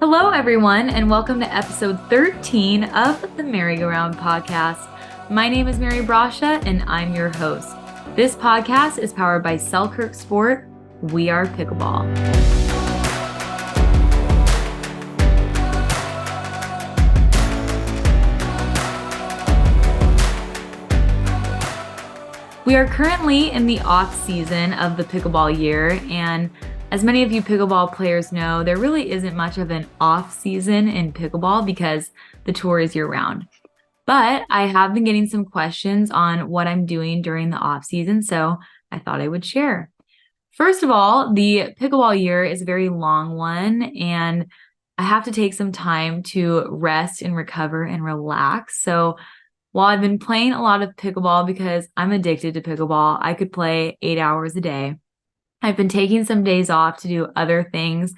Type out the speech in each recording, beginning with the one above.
Hello, everyone, and welcome to episode 13 of the MaryGoRound Podcast. My name is Mary Brasha, and I'm your host. This podcast is powered by Selkirk Sport. We are Pickleball. We are currently in the off season of the pickleball year, and as many of you pickleball players know, there really isn't much of an off season in pickleball because the tour is year round. But I have been getting some questions on what I'm doing during the off season, so I thought I would share. First of all, the pickleball year is a very long one, and I have to take some time to rest and recover and relax. So while I've been playing a lot of pickleball because I'm addicted to pickleball, I could play 8 hours a day. I've been taking some days off to do other things.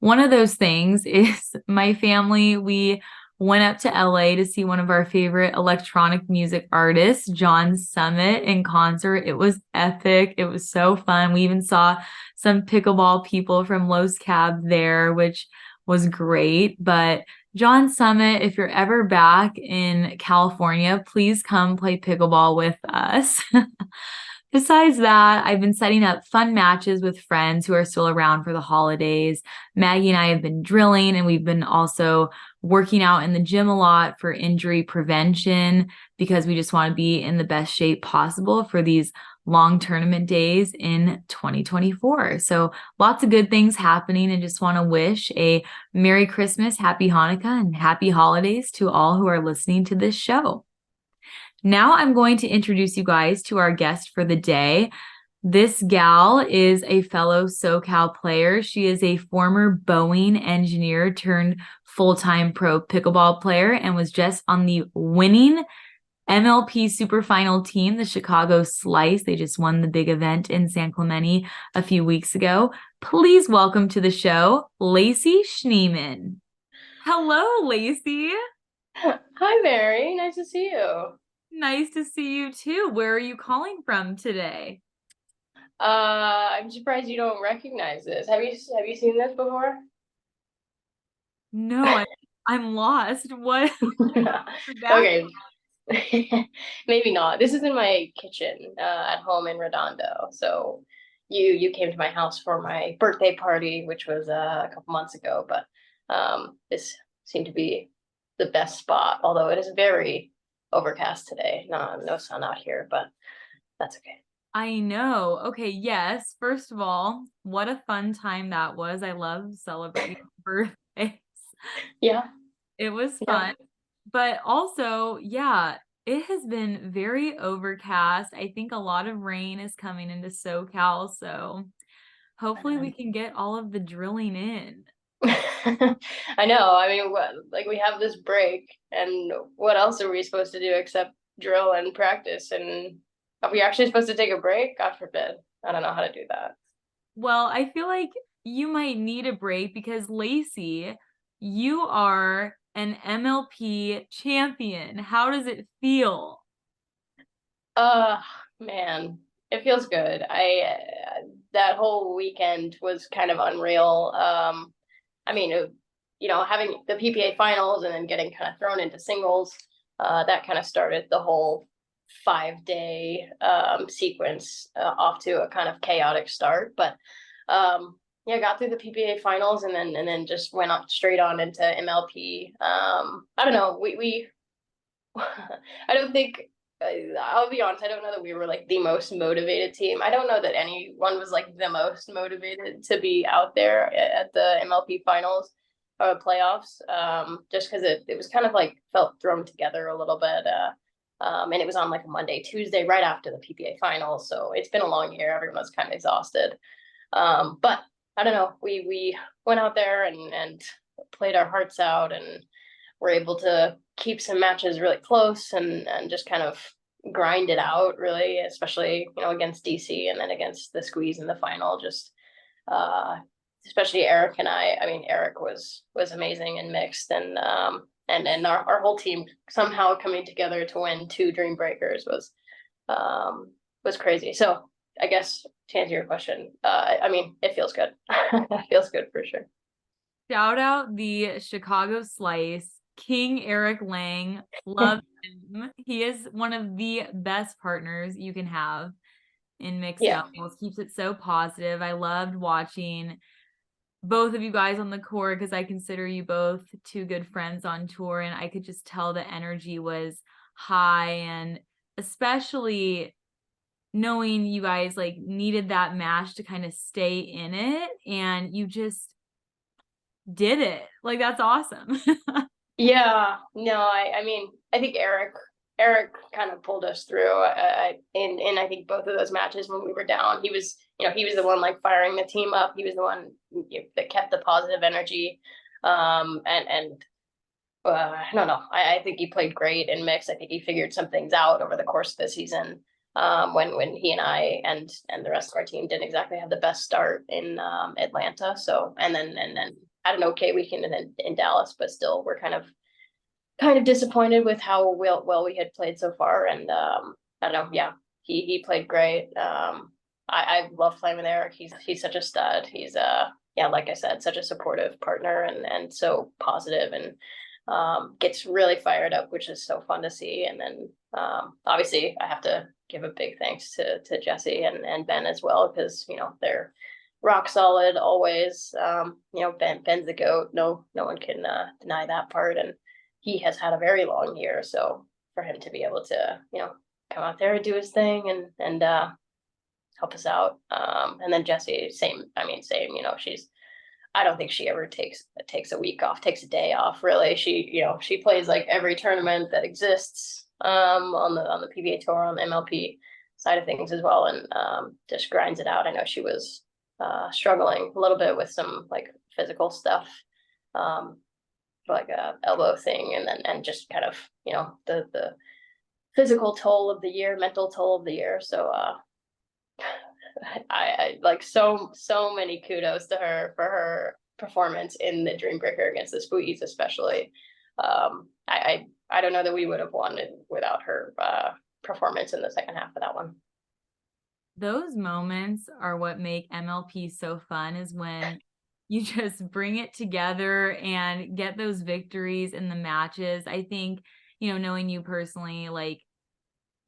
One of those things is my family. We went up to LA to see one of our favorite electronic music artists, John Summit, in concert. It was epic. It was so fun. We even saw some pickleball people from Los Cab there, which was great. But John Summit, if you're ever back in California, please come play pickleball with us. Besides that, I've been setting up fun matches with friends who are still around for the holidays. Maggie and I have been drilling, and we've been also working out in the gym a lot for injury prevention because we just want to be in the best shape possible for these long tournament days in 2024. So lots of good things happening, and just want to wish a Merry Christmas, Happy Hanukkah, and Happy Holidays to all who are listening to this show. Now I'm going to introduce you guys to our guest for the day. This gal is a fellow SoCal player. She is a former Boeing engineer turned full-time pro pickleball player and was just on the winning MLP Super Final team, the Chicago Slice. They just won the big event in San Clemente a few weeks ago. Please welcome to the show, Lacy Schneeman. Hello, Lacy. Hi, Mary. Nice to see you. Nice to see you too. Where are you calling from today? I'm surprised you don't recognize this. Have you seen this before? No, I'm lost. What? Okay. Maybe not. This is in my kitchen at home in Redondo. So you came to my house for my birthday party, which was a couple months ago, but this seemed to be the best spot, although it is very overcast today. No sun out here, but that's okay. I know. Okay, yes. First of all, what a fun time that was. I love celebrating birthdays. Yeah. It was fun. But also, yeah, it has been very overcast. I think a lot of rain is coming into SoCal, so hopefully we can get all of the drilling in. I know. I mean, we have this break, and what else are we supposed to do except drill and practice? And are we actually supposed to take a break? God forbid. I don't know how to do that. Well, I feel like you might need a break because Lacy, you are an MLP champion. How does it feel? Man, it feels good. That whole weekend was kind of unreal. I mean, having the PPA finals and then getting kind of thrown into singles, that kind of started the whole 5-day sequence off to a kind of chaotic start. But yeah, got through the PPA finals and then just went up straight on into MLP. I don't know. We I don't think. I'll be honest, I don't know that we were like the most motivated team. I don't know that anyone was like the most motivated to be out there at the MLP finals or playoffs, just because it was kind of like felt thrown together a little bit. And it was on like a Monday, Tuesday, right after the PPA finals. So it's been a long year. Everyone was kind of exhausted. But I don't know. We went out there and played our hearts out and were able to keep some matches really close and just kind of grind it out really, especially, against DC and then against the squeeze in the final. Just especially Eric and I mean, Eric was amazing and mixed and our whole team somehow coming together to win 2 Dream Breakers was crazy. So I guess to answer your question, I mean, it feels good. It feels good for sure. Shout out the Chicago Slice, King Eric Lang. Love him. He is one of the best partners you can have in mixed Yeah. doubles. Keeps it so positive. I loved watching both of you guys on the court because I consider you both two good friends on tour, and I could just tell the energy was high, and especially knowing you guys like needed that match to kind of stay in it, and you just did it. Like, that's awesome. Yeah, no, I mean, I think Eric kind of pulled us through. In I think both of those matches when we were down, he was the one like firing the team up. He was the one that kept the positive energy. And I don't know. I think he played great in mix. I think he figured some things out over the course of the season. When he and I and the rest of our team didn't exactly have the best start in Atlanta. So and then had an okay weekend in Dallas, but still we're kind of disappointed with how well we had played so far. And I don't know. Yeah, he played great. I love playing with Eric. He's such a stud. He's yeah, like I said, such a supportive partner and so positive and gets really fired up, which is so fun to see. And then obviously I have to give a big thanks to Jesse and Ben as well, because they're rock solid always. Ben's the GOAT. No one can deny that part. And he has had a very long year. So for him to be able to, come out there and do his thing and help us out. And then Jessie, same, same, I don't think she ever takes a week off, takes a day off. Really, she plays like every tournament that exists on the PBA tour, on the MLP side of things as well, and just grinds it out. I know she was struggling a little bit with some like physical stuff, like a elbow thing, and just kind of the physical toll of the year, mental toll of the year. So I like so many kudos to her for her performance in the Dream Breaker against the Spookies, especially. I don't know that we would have won it without her performance in the second half of that one. Those moments are what make MLP so fun, is when you just bring it together and get those victories in the matches. I think, knowing you personally, like,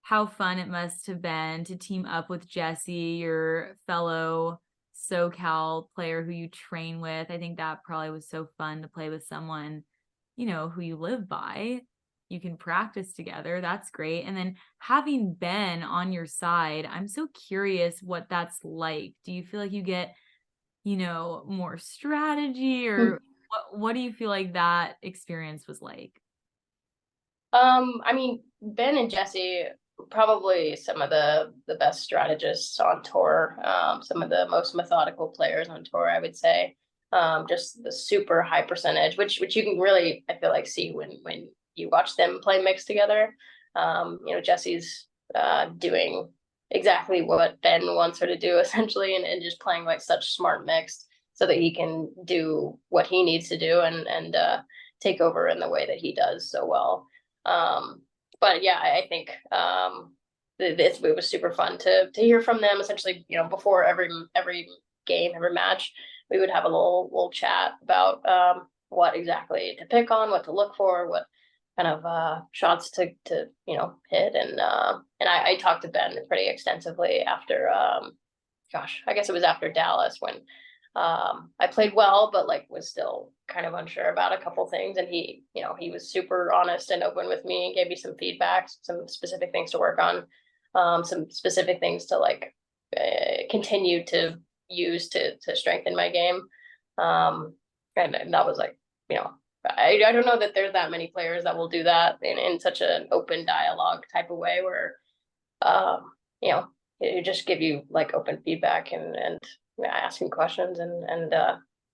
how fun it must have been to team up with Jesse, your fellow SoCal player who you train with. I think that probably was so fun to play with someone, who you live by. You can practice together. That's great. And then having Ben on your side, I'm so curious what that's like. Do you feel like you get, more strategy, or what do you feel like that experience was like? Ben and Jesse probably some of the best strategists on tour, some of the most methodical players on tour, I would say. Just the super high percentage, which you can really, I feel like, see when you watch them play mixed together. Jesse's doing exactly what Ben wants her to do essentially, and just playing like such smart mixed so that he can do what he needs to do and take over in the way that he does so well. But yeah, I think it was super fun to hear from them. Essentially, before every game, every match, we would have a little chat about what exactly to pick on, what to look for, what kind of shots to hit, and I talked to Ben pretty extensively after gosh, I guess it was after Dallas when I played well, but like was still kind of unsure about a couple things. And he was super honest and open with me and gave me some feedback, some specific things to work on, some specific things to like continue to use to strengthen my game. And that was like, I don't know that there's that many players that will do that in such an open dialogue type of way where, it just give you like open feedback and asking questions and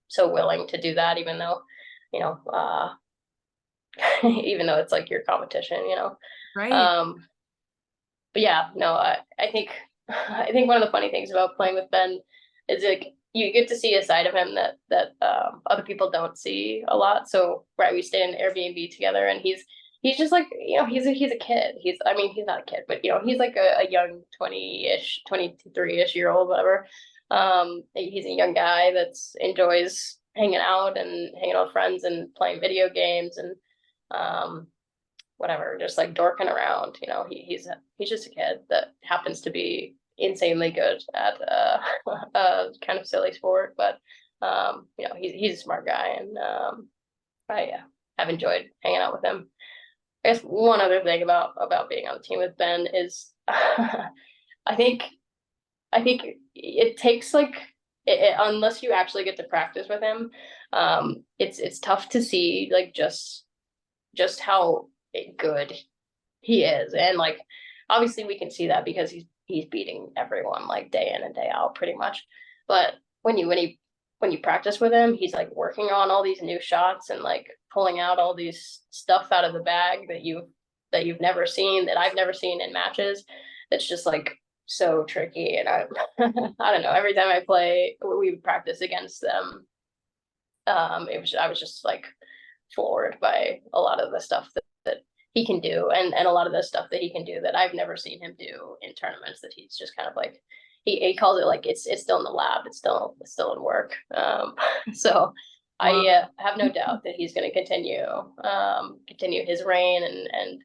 so willing to do that, even though, even though it's like your competition, Right. But yeah, no, I think I think one of the funny things about playing with Ben is like you get to see a side of him that other people don't see a lot. So right, we stay in Airbnb together, and he's just like he's a kid. He's not a kid, but he's like a young 20-ish, 23-ish year old, whatever. He's a young guy that's enjoys hanging out with friends and playing video games and whatever, just like dorking around. He's just a kid that happens to be insanely good at a kind of silly sport, but he's a smart guy, and I have enjoyed hanging out with him. I guess one other thing about being on the team with Ben is I think it takes unless you actually get to practice with him, it's tough to see like just how good he is. And like obviously we can see that because he's beating everyone like day in and day out pretty much. But when you practice with him, he's like working on all these new shots and like pulling out all these stuff out of the bag that you've never seen, that I've never seen in matches. It's just like so tricky. And I I don't know, every time we practice against them, I was just like floored by a lot of the stuff that he can do, and a lot of the stuff that he can do that I've never seen him do in tournaments, that he's just kind of like, he calls it like it's still in the lab, it's still in work. So I have no doubt that he's going to continue his reign, and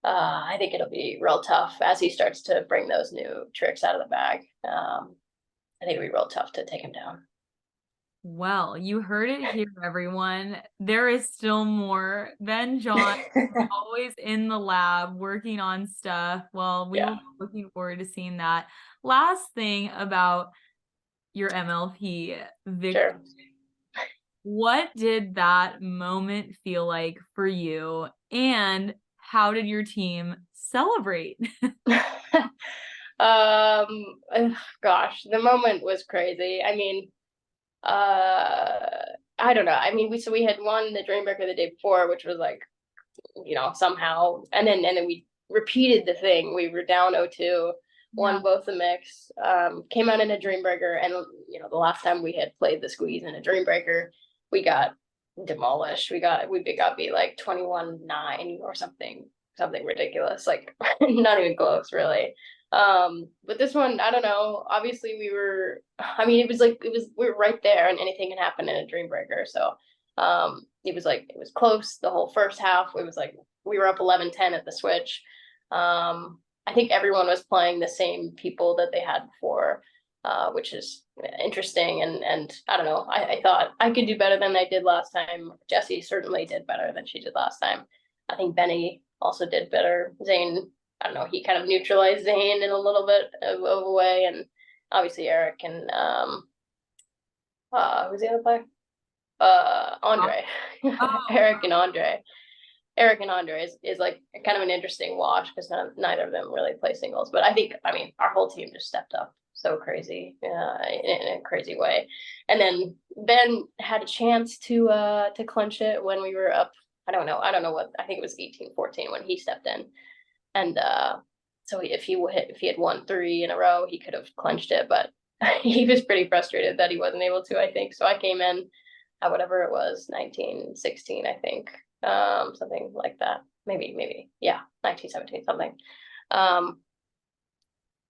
I think it'll be real tough as he starts to bring those new tricks out of the bag. I think it'll be real tough to take him down. Well, you heard it here, everyone. There is still more. Ben John is always in the lab working on stuff. Well, we will be looking forward to seeing that. Last thing about your MLP victory. Sure. What did that moment feel like for you? And how did your team celebrate? Gosh, the moment was crazy. I mean, I don't know. I mean, we had won the Dreambreaker the day before, which was like, somehow, and then we repeated the thing. We were down 0-2, won both the mix, came out in a Dreambreaker, and the last time we had played the squeeze in a Dreambreaker, we got demolished. We got beat like 21-9 or something ridiculous, like not even close, really. But this one, I don't know. Obviously, we were right there, and anything can happen in a Dreambreaker. So, it was close the whole first half. It was like we were up 11-10 at the switch. I think everyone was playing the same people that they had before, which is interesting. And I don't know. I thought I could do better than I did last time. Jessie certainly did better than she did last time. I think Benny also did better. Zane, I don't know, he kind of neutralized Zane in a little bit of a way, and obviously Eric and who's the other player? Andre. Eric and Andre is like kind of an interesting watch because neither of them really play singles. But I mean, our whole team just stepped up so crazy in a crazy way. And then Ben had a chance to clinch it when we were up. I don't know what, I think it was 18-14 when he stepped in. And so if he had won 3 in a row, he could have clinched it, but he was pretty frustrated that he wasn't able to, I think. So I came in at whatever it was, 19-16, I think, something like that. Maybe, yeah, 19-17, something.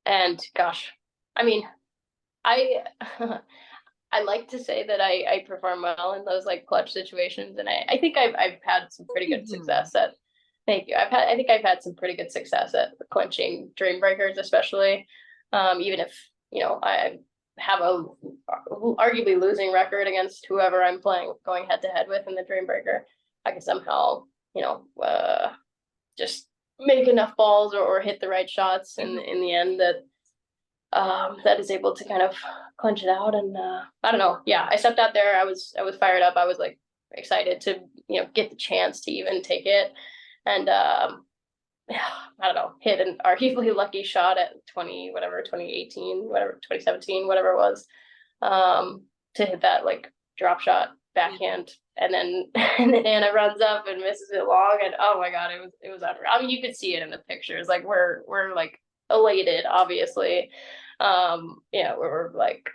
And gosh, I mean, I like to say that I perform well in those like clutch situations, and I think I've had some pretty good success at. Thank you. I think I've had some pretty good success at clinching Dreambreakers, especially. Even if I have a arguably losing record against whoever I'm going head to head with in the Dreambreaker, I can somehow just make enough balls or hit the right shots in the end that is able to kind of clinch it out. And I don't know. Yeah, I stepped out there. I was fired up. I was like excited to get the chance to even take it. And I don't know, hit an arguably lucky shot at 2018, 2017, whatever it was, to hit that like drop shot backhand, and then Anna runs up and misses it long, and oh my god, it was unreal. I mean, you could see it in the pictures. Like we're like elated, obviously. We're like.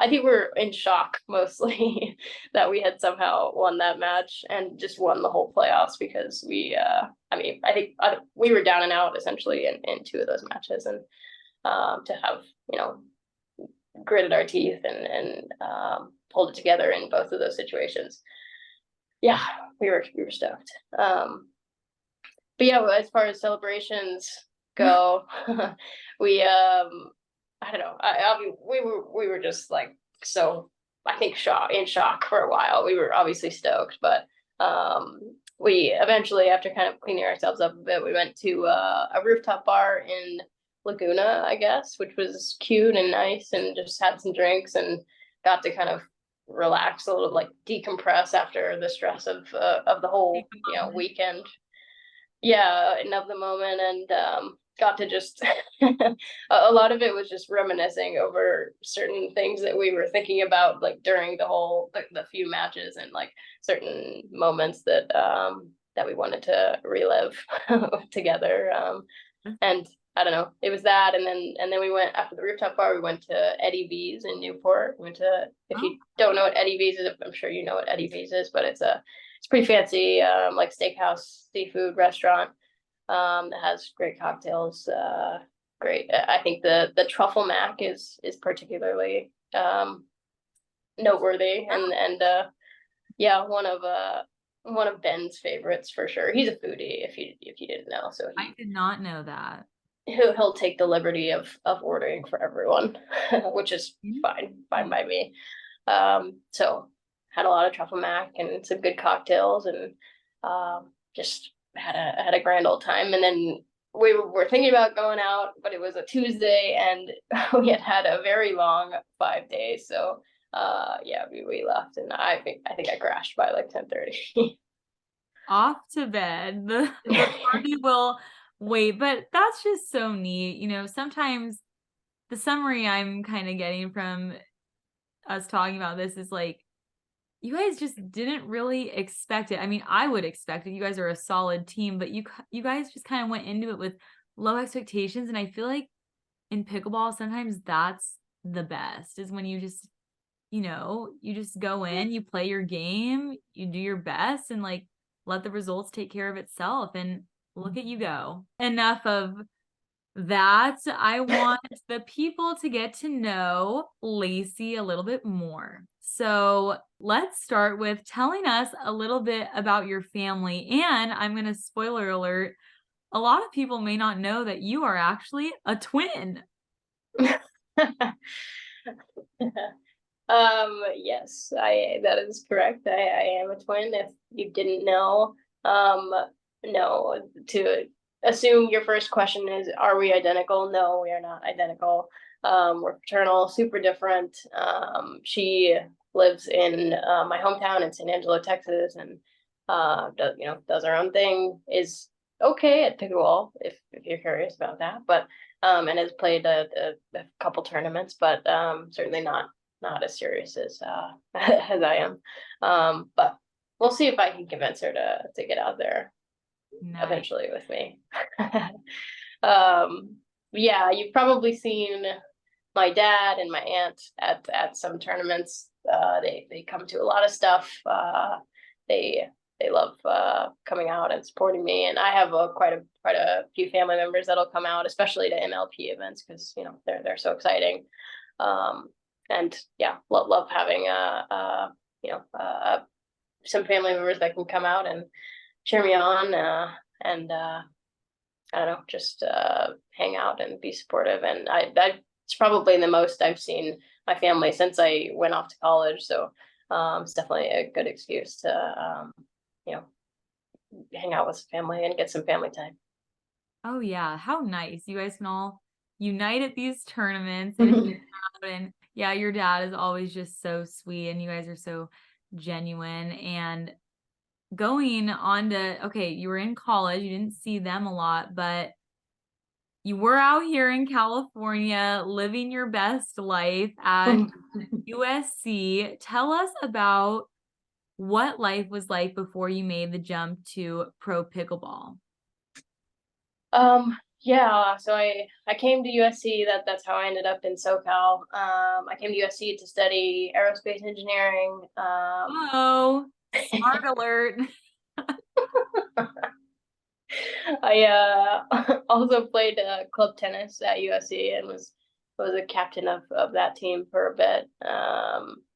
I think we're in shock mostly that we had somehow won that match and just won the whole playoffs, because I think we were down and out essentially in 2 of those matches, and to have gritted our teeth and pulled it together in both of those situations. Yeah, we were stoked. But yeah, as far as celebrations go, we I don't know. We were just like so, I think, in shock for a while. We were obviously stoked, but we eventually, after kind of cleaning ourselves up a bit, we went to a rooftop bar in Laguna, I guess, which was cute and nice, and just had some drinks and got to kind of relax a little, like decompress after the stress of the whole weekend. Yeah, and of the moment, and got to just a lot of it was just reminiscing over certain things that we were thinking about, like during the few matches, and like certain moments that that we wanted to relive together. And I don't know, it was that, and then we went after the rooftop bar. We went to Eddie V's in Newport. We went to, if you don't know what Eddie V's is, I'm sure you know what Eddie V's is, but it's pretty fancy, like steakhouse, seafood restaurant, that has great cocktails. Great. I think the truffle mac is particularly noteworthy, and yeah, one of Ben's favorites for sure. He's a foodie, if you didn't know. So I did not know that. He'll take the liberty of ordering for everyone, which is fine by me. So had a lot of truffle mac and some good cocktails, and just had a grand old time. And then we were thinking about going out, but it was a Tuesday, and we had a very long 5 days. So yeah, we left, and I think I crashed by like 10:30. Off to bed. The party will wait, but that's just so neat. Sometimes the summary I'm kind of getting from us talking about this is like, you guys just didn't really expect it. I mean, I would expect it. You guys are a solid team, but you guys just kind of went into it with low expectations. And I feel like in pickleball, sometimes that's the best, is when you just, you just go in, you play your game, you do your best, and like let the results take care of itself. And look at you go. Enough of that. I want the people to get to know Lacy a little bit more. So let's start with telling us a little bit about your family. And I'm going to spoiler alert, a lot of people may not know that you are actually a twin. Yes, that is correct. I am a twin. If you didn't know, no, to assume your first question is, are we identical? No, we are not identical. We're fraternal, super different. She lives in my hometown in San Angelo, Texas, and does her own thing, is okay at pickleball, if you're curious about that, but and has played a couple tournaments, but certainly not as serious as as I am. But we'll see if I can convince her to get out there eventually with me. Yeah, you've probably seen my dad and my aunt at some tournaments. They come to a lot of stuff. They love coming out and supporting me, and I have quite a few family members that'll come out, especially to MLP events, because they're so exciting. And yeah, love having some family members that can come out and cheer me on, and I don't know, just hang out and be supportive. And it's probably the most I've seen my family since I went off to college. So it's definitely a good excuse to hang out with family and get some family time. Oh yeah, how nice. You guys can all unite at these tournaments and yeah, your dad is always just so sweet, and you guys are so genuine. And going on to, okay, you were in college, you didn't see them a lot, but you were out here in California living your best life at USC. Tell us about what life was like before you made the jump to pro pickleball. Yeah, so I came to USC. That's how I ended up in SoCal. I came to USC to study aerospace engineering. Oh, smart alert. I also played club tennis at USC and was a captain of that team for a bit.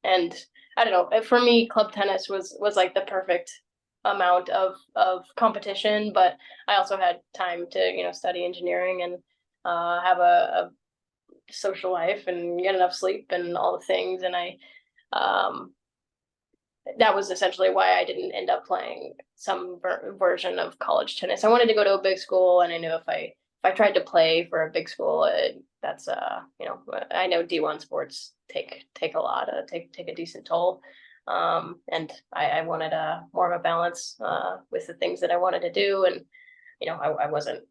And I don't know. For me, club tennis was like the perfect amount of competition, but I also had time to, study engineering and have a social life and get enough sleep and all the things. And um, that was essentially why I didn't end up playing some version of college tennis. I wanted to go to a big school, and I knew if I tried to play for a big school, that's I know D1 sports take a lot, take a decent toll. And I wanted more of a balance with the things that I wanted to do, and I wasn't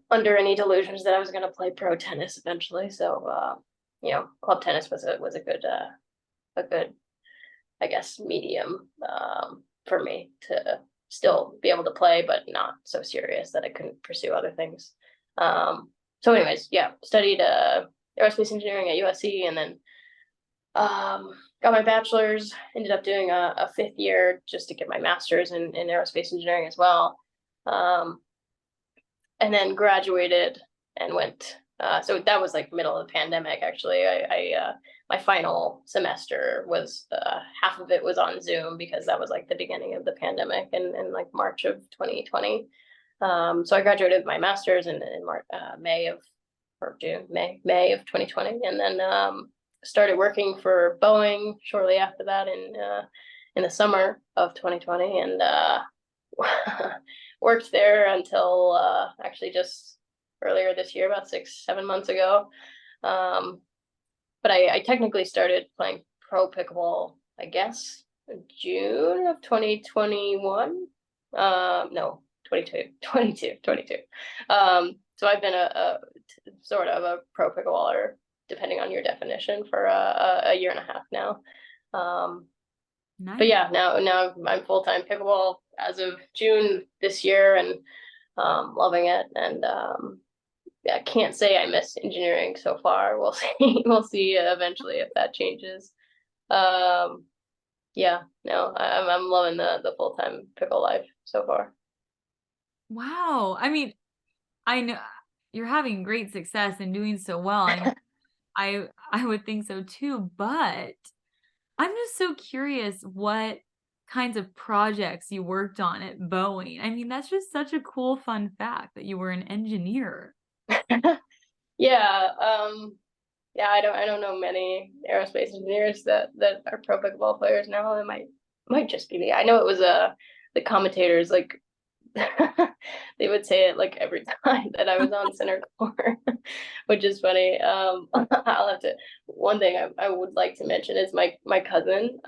under any delusions that I was going to play pro tennis eventually. So club tennis was a good, I guess, medium for me to still be able to play, but not so serious that I couldn't pursue other things. So anyways, yeah, studied aerospace engineering at USC, and then got my bachelor's, ended up doing a fifth year just to get my master's in aerospace engineering as well. And then graduated and went, so that was like middle of the pandemic, actually. I my final semester was, half of it was on Zoom because that was like the beginning of the pandemic in like March of 2020. So I graduated with my master's in May of 2020, and then started working for Boeing shortly after that in the summer of 2020, and worked there until actually just earlier this year, about 6-7 months ago. But I technically started playing pro pickleball, I guess, in June of 2021. No, 22. So I've been a sort of a pro pickleballer, depending on your definition, for a year and a half now. Nice. But yeah, now I'm full-time pickleball as of June this year, and loving it. And I can't say I miss engineering so far. We'll see. We'll see eventually if that changes. Yeah, no, I'm loving the full-time pickle life so far. Wow. I mean, I know you're having great success and doing so well. I would think so too, but I'm just so curious what kinds of projects you worked on at Boeing. I mean, that's just such a cool fun fact that you were an engineer. Yeah, yeah, I don't know many aerospace engineers that are pro pickleball players now. It might just be me. I know it was the commentators, like they would say it like every time that I was on center court, which is funny. I'll have to. One thing I would like to mention is my cousin,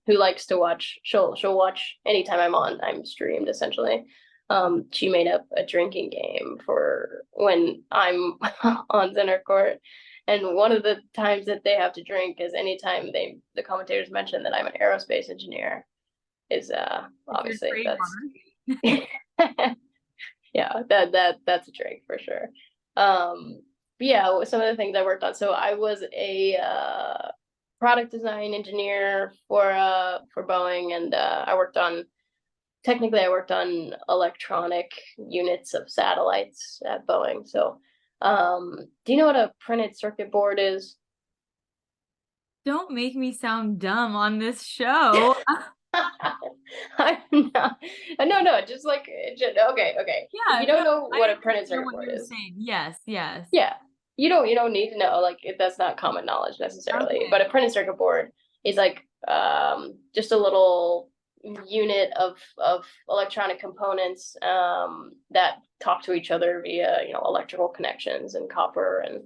who likes to watch. She'll watch anytime I'm streamed essentially. She made up a drinking game for when I'm on center court. And one of the times that they have to drink is anytime the commentators mention that I'm an aerospace engineer. Is obviously that's yeah, that's a drink for sure. But yeah, some of the things I worked on. So I was a product design engineer for Boeing, and I worked on electronic units of satellites at Boeing. So do you know what a printed circuit board is? Don't make me sound dumb on this show. I'm not. No, just like okay. If Yeah, you don't no, know I what a printed understand circuit what board you're is, saying. Yes, yes. yeah, you don't need to know. Like that's not common knowledge necessarily. Okay. But a printed circuit board is like just a little unit of electronic components that talk to each other via electrical connections and copper, and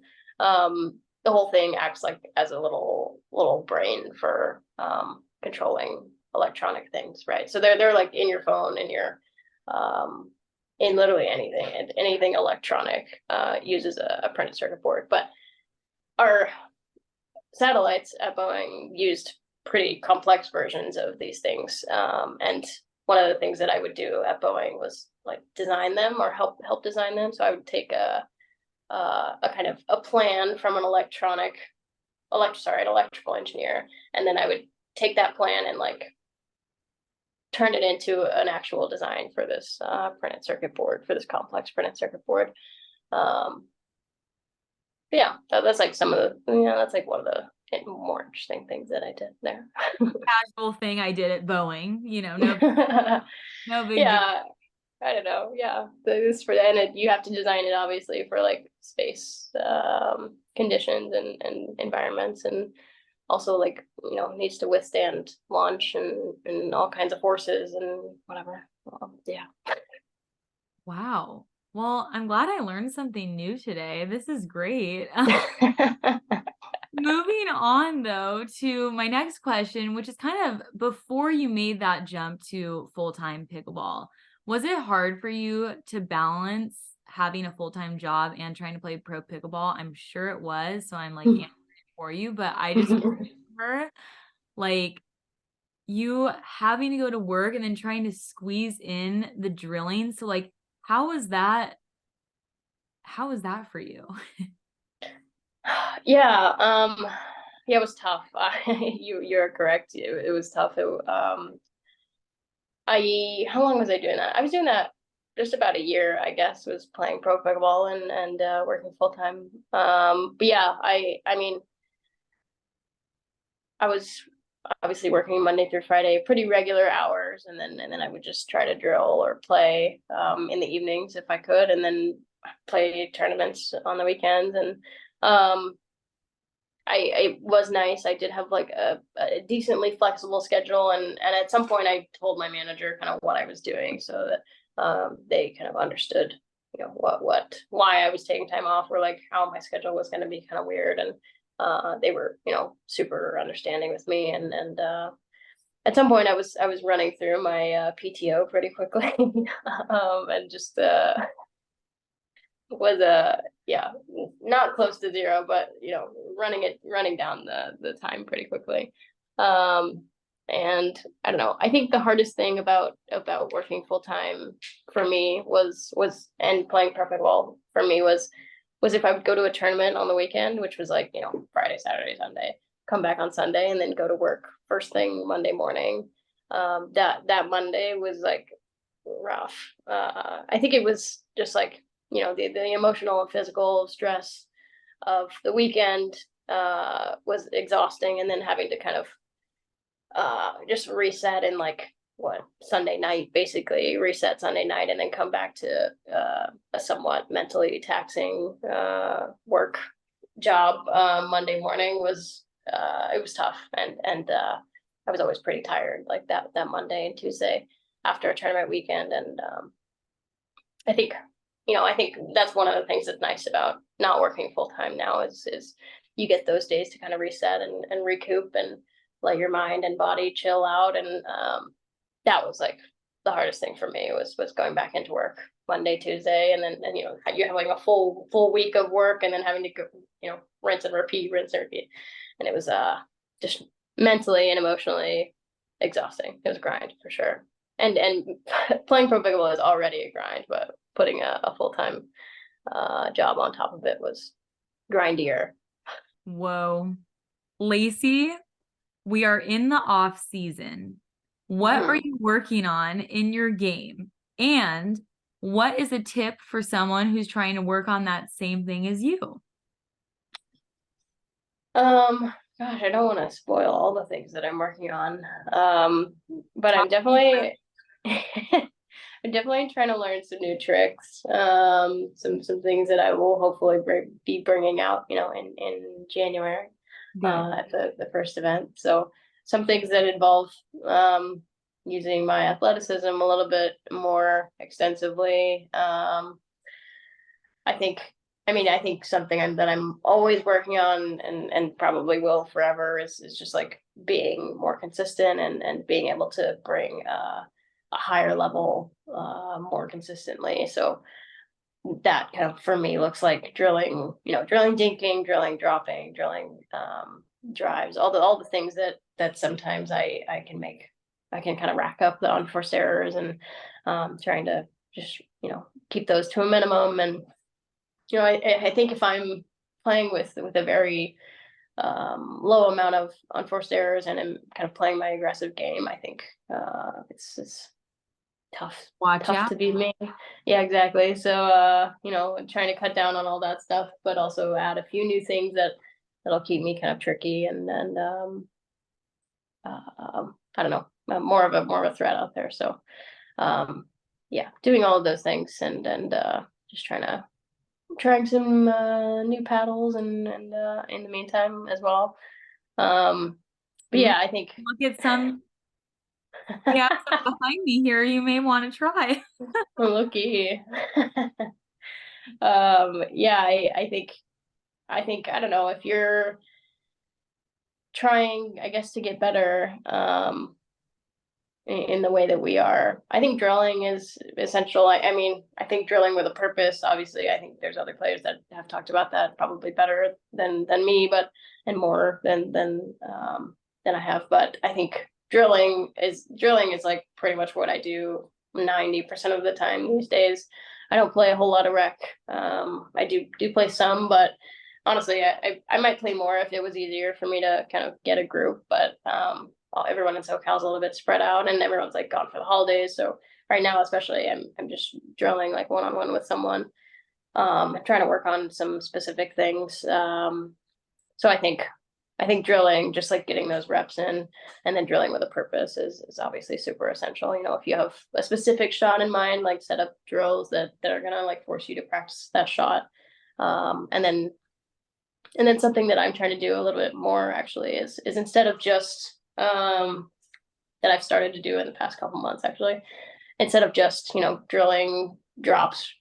the whole thing acts like as a little brain for controlling electronic things, right? So they're like in your phone, in literally anything, and anything electronic uses a printed circuit board. But our satellites at Boeing used pretty complex versions of these things, and one of the things that I would do at Boeing was like design them or help design them. So I would take a kind of a plan from an electrical engineer, and then I would take that plan and like turn it into an actual design for this printed circuit board, for this complex printed circuit board. Yeah, that's like some of the, that's like one of more interesting things that I did there. Casual thing I did at Boeing, no, no big deal. Yeah, I don't know. Yeah, this for and you have to design it obviously for like space conditions and environments, and also like needs to withstand launch and all kinds of forces and whatever. Yeah. Wow. Well, I'm glad I learned something new today. This is great. Moving on though to my next question, which is kind of before you made that jump to full-time pickleball, was it hard for you to balance having a full-time job and trying to play pro pickleball? I'm sure it was, so I'm like answering for you, but I just remember like you having to go to work and then trying to squeeze in the drilling. So like how was that for you? Yeah, yeah, it was tough. You're correct. It was tough. How long was I doing that? I was doing that just about a year, I guess, was playing pro pickleball and working full time. But yeah, I mean, I was obviously working Monday through Friday, pretty regular hours, and then I would just try to drill or play in the evenings if I could, and then play tournaments on the weekends. And um, it was nice. I did have like a decently flexible schedule, and at some point I told my manager kind of what I was doing so that they kind of understood, why I was taking time off, or like how my schedule was going to be kind of weird, and they were super understanding with me, and at some point I was running through my PTO pretty quickly, and just was yeah, not close to zero, but running down the time pretty quickly. And I don't know, I think the hardest thing about working full time for me was and playing perfect ball for me was if I would go to a tournament on the weekend, which was like Friday, Saturday, Sunday, come back on Sunday, and then go to work first thing Monday morning. That Monday was like rough. I think it was just like the emotional and physical stress of the weekend was exhausting, and then having to kind of just reset in like Sunday night, basically reset Sunday night, and then come back to a somewhat mentally taxing work job Monday morning was it was tough, and I was always pretty tired like that Monday and Tuesday after a tournament weekend. And I think that's one of the things that's nice about not working full time now is you get those days to kind of reset and recoup and let your mind and body chill out. And that was like the hardest thing for me was going back into work Monday, Tuesday, and then you have like a full week of work, and then having to go rinse and repeat. And it was just mentally and emotionally exhausting. It was a grind for sure. And playing pro pickleball is already a grind, but putting a full-time job on top of it was grindier. Whoa. Lacy, we are in the off season. What are you working on in your game? And what is a tip for someone who's trying to work on that same thing as you? Gosh, I don't want to spoil all the things that I'm working on. But I'm definitely I'm definitely trying to learn some new tricks. Some things that I will hopefully be bringing out, in January, at the first event. So some things that involve using my athleticism a little bit more extensively. I think something that I'm always working on and probably will forever is just like being more consistent and being able to bring a higher level more consistently. So that kind of for me looks like drilling dinking, drilling dropping, drilling drives, all the things that sometimes I can kind of rack up the unforced errors, and trying to just keep those to a minimum. And I think if I'm playing with a very low amount of unforced errors and I'm kind of playing my aggressive game, I think it's tough to be me. Yeah, exactly. So trying to cut down on all that stuff, but also add a few new things that that'll keep me kind of tricky, and then I don't know, more of a threat out there. So yeah, doing all of those things, and just trying some new paddles, and in the meantime as well. But yeah, I think Look at some. Yeah, some behind me here. You may want to try. looky. Yeah, I think I don't know, if you're trying, I guess, to get better in the way that we are. I think drilling is essential. I mean, I think drilling with a purpose, obviously, I think there's other players that have talked about that probably better than me, but and more than I have. But I think drilling is like pretty much what I do 90% of the time these days. I don't play a whole lot of rec. I do play some, but honestly, I might play more if it was easier for me to kind of get a group, but everyone in SoCal is a little bit spread out, and everyone's like gone for the holidays. So right now, especially, I'm just drilling like one-on-one with someone. I'm trying to work on some specific things. So I think drilling, just like getting those reps in, and then drilling with a purpose is obviously super essential. You know, if you have a specific shot in mind, like set up drills that are gonna like force you to practice that shot. And then something that I'm trying to do a little bit more actually is instead of just that I've started to do in the past couple months, actually, instead of just, you know, drilling drops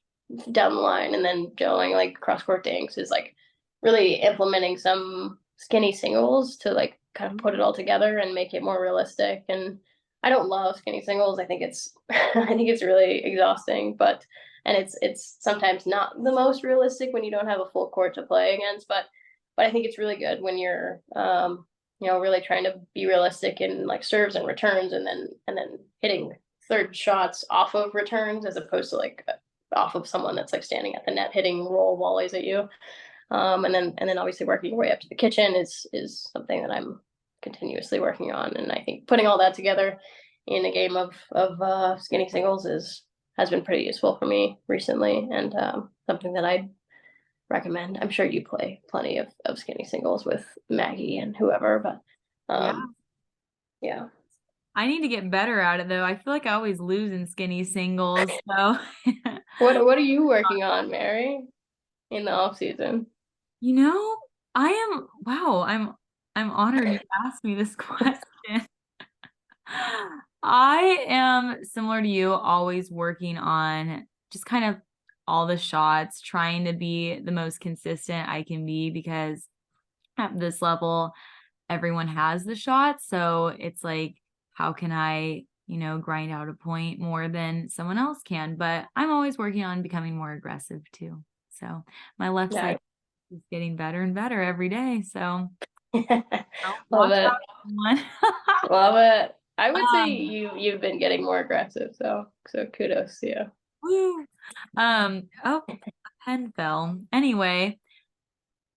down the line and then drilling like cross court dinks, is like really implementing some skinny singles to like kind of put it all together and make it more realistic. And I don't love skinny singles. I think it's I think it's really exhausting, but and it's sometimes not the most realistic when you don't have a full court to play against, but I think it's really good when you're you know, really trying to be realistic in like serves and returns, and then hitting third shots off of returns as opposed to like off of someone that's like standing at the net hitting roll volleys at you. And then obviously working your way up to the kitchen is something that I'm continuously working on. And I think putting all that together in a game of skinny singles has been pretty useful for me recently, and something that I recommend. I'm sure you play plenty of skinny singles with Maggie and whoever, but yeah. I need to get better at it though. I feel like I always lose in skinny singles. So What are you working on, Mary, in the off season? you know, I'm honored you asked me this question. I am similar to you, always working on just kind of all the shots, trying to be the most consistent I can be, because at this level, everyone has the shot. So it's like, how can I, you know, grind out a point more than someone else can? But I'm always working on becoming more aggressive too. So my left side is getting better and better every day. So love it. One. Love it. I would say you've been getting more aggressive, so kudos to you. Woo. Oh, a pen fell. Anyway,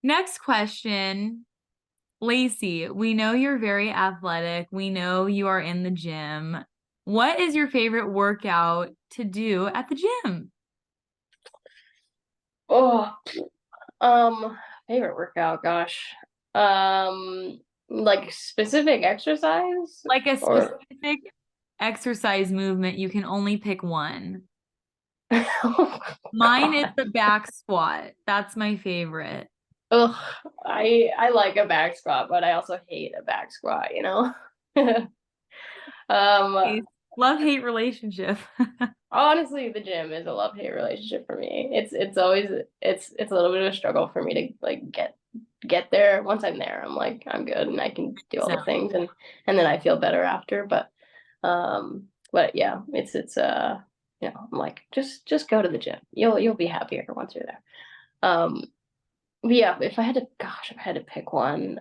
next question. Lacy, we know you're very athletic. We know you are in the gym. What is your favorite workout to do at the gym? Oh, favorite workout, gosh. Like specific exercise? Like a specific exercise movement, you can only pick one. Mine is the back squat. That's my favorite. Ugh, I like a back squat, but I also hate a back squat, you know? Love-hate relationship. Honestly, the gym is a love-hate relationship for me. It's always it's a little bit of a struggle for me to like get there. Once I'm there, I'm like, I'm good and I can do all the things, and then I feel better after. But yeah, it's you know, I'm like, just go to the gym. You'll be happier once you're there. But yeah, if I had to pick one,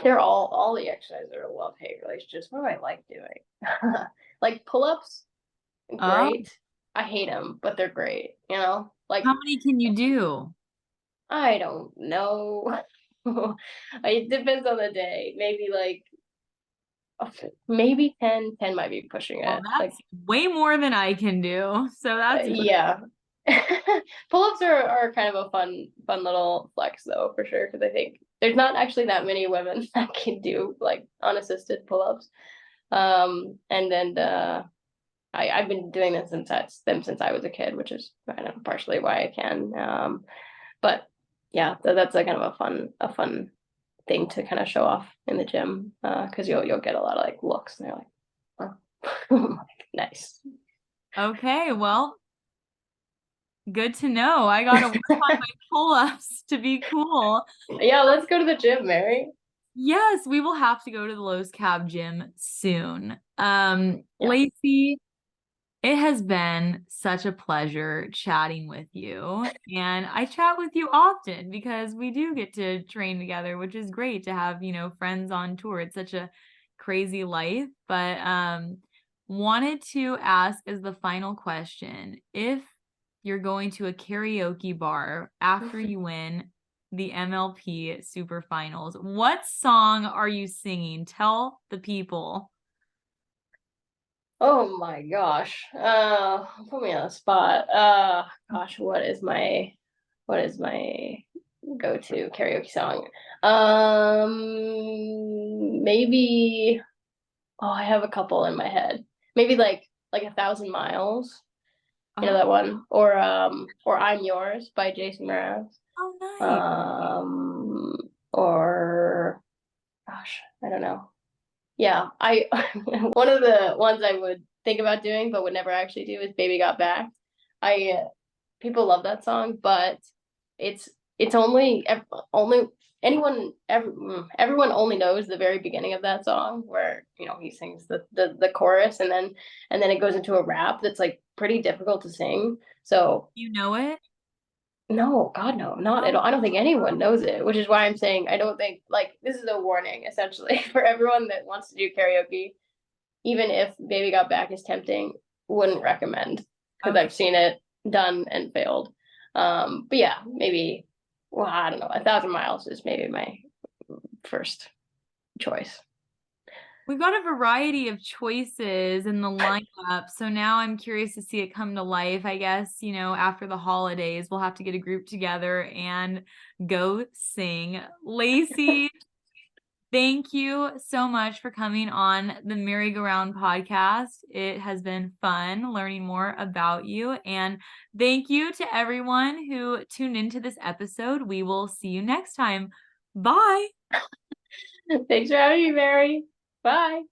they're all the exercises are a love-hate relationships. What do I like doing? Like pull-ups, great. I hate them, but they're great, you know? Like, how many can you do? I don't know. It depends on the day. Maybe like maybe 10. 10 might be pushing it. Well, that's like way more than I can do. So that's yeah. Pull-ups are kind of a fun little flex though, for sure, because I think there's not actually that many women that can do like unassisted pull-ups. And then I've been doing this since I was a kid, which is kind of partially why I can. But yeah, that's a kind of a fun thing to kind of show off in the gym, because you'll get a lot of like looks, and they're like, oh, nice. Okay, well, good to know. I gotta work on my pull-ups to be cool. Yeah, let's go to the gym, Mary. Yes, we will have to go to the Lowe's Cab gym soon. Yeah. Lacy, it has been such a pleasure chatting with you. And I chat with you often because we do get to train together, which is great to have, friends on tour. It's such a crazy life. But wanted to ask as the final question, if you're going to a karaoke bar after you win the MLP Super Finals, what song are you singing? Tell the people. Oh my gosh. Put me on the spot. Gosh, what is my go-to karaoke song? Maybe, I have a couple in my head. Maybe like 1,000 miles. You know that one? Or I'm Yours by Jason Mraz. Oh, nice. Or gosh, I don't know. Yeah, I one of the ones I would think about doing but would never actually do is Baby Got Back. I People love that song, but it's only everyone only knows the very beginning of that song, where he sings the chorus, and then it goes into a rap that's like pretty difficult to sing. So You know it? no, God, no, not at all. I don't think anyone knows it, which is why I'm saying I don't think, like, this is a warning essentially for everyone that wants to do karaoke. Even if Baby Got Back is tempting, wouldn't recommend, because Okay. I've seen it done and failed. But yeah, maybe, well, I don't know, 1,000 miles is maybe my first choice. We've got a variety of choices in the lineup. So now I'm curious to see it come to life. I guess, after the holidays, we'll have to get a group together and go sing. Lacy, thank you so much for coming on the MaryGoRound Podcast. It has been fun learning more about you. And thank you to everyone who tuned into this episode. We will see you next time. Bye. Thanks for having me, Mary. Bye.